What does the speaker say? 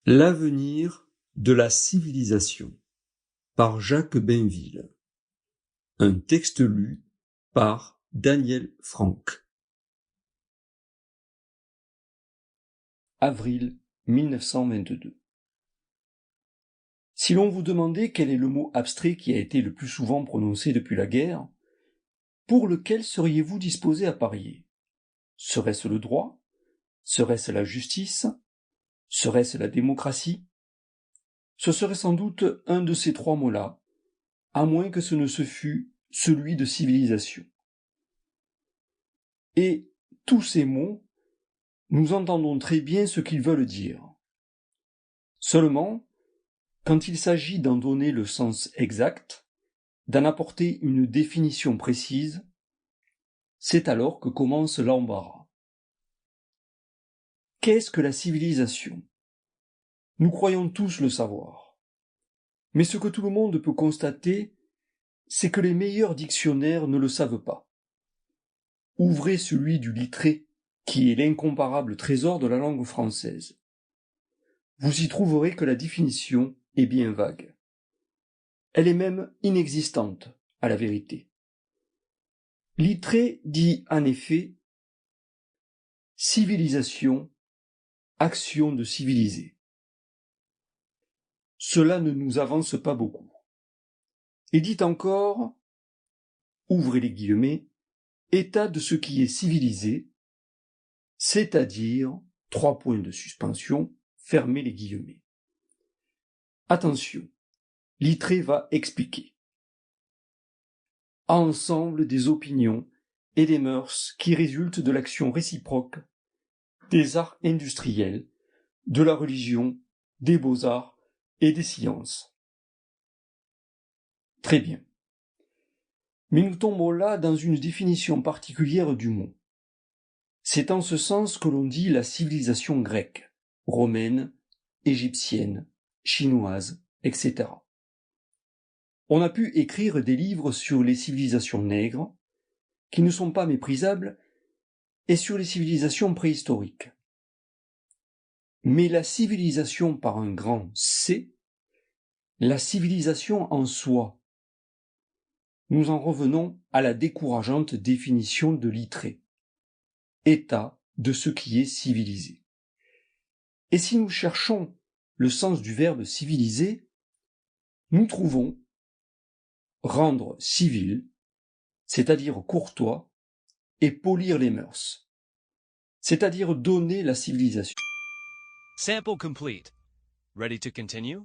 L'avenir de la civilisation par Jacques Bainville. Un texte lu par Daniel Franck. Avril 1922. Si l'on vous demandait quel est le mot abstrait qui a été le plus souvent prononcé depuis la guerre, pour lequel seriez-vous disposé à parier? Serait-ce le droit? Serait-ce la justice? Serait-ce la démocratie? Ce serait sans doute un de ces trois mots-là, à moins que ce ne se fût celui de civilisation. Et tous ces mots, nous entendons très bien ce qu'ils veulent dire. Seulement, quand il s'agit d'en donner le sens exact, d'en apporter une définition précise, c'est alors que commence l'embarras. Qu'est-ce que la civilisation? Nous croyons tous le savoir. Mais ce que tout le monde peut constater, c'est que les meilleurs dictionnaires ne le savent pas. Ouvrez celui du Littré, qui est l'incomparable trésor de la langue française. Vous y trouverez que la définition est bien vague. Elle est même inexistante, à la vérité. Littré dit en effet « civilisation, action de civiliser ». Cela ne nous avance pas beaucoup. Et dit encore, ouvrez les guillemets, état de ce qui est civilisé, c'est-à-dire, 3 points de suspension, fermez les guillemets. Attention, Littré va expliquer. Ensemble des opinions et des mœurs qui résultent de l'action réciproque des arts industriels, de la religion, des beaux-arts et des sciences. Très bien. Mais nous tombons là dans une définition particulière du mot. C'est en ce sens que l'on dit la civilisation grecque, romaine, égyptienne, chinoise, etc. On a pu écrire des livres sur les civilisations nègres, qui ne sont pas méprisables, et sur les civilisations préhistoriques. Mais la civilisation par un grand C, la civilisation en soi, nous en revenons à la décourageante définition de Littré. État de ce qui est civilisé. Et si nous cherchons le sens du verbe civiliser, nous trouvons rendre civil, c'est-à-dire courtois, et polir les mœurs, c'est-à-dire donner la civilisation. Sample complete. Ready to continue?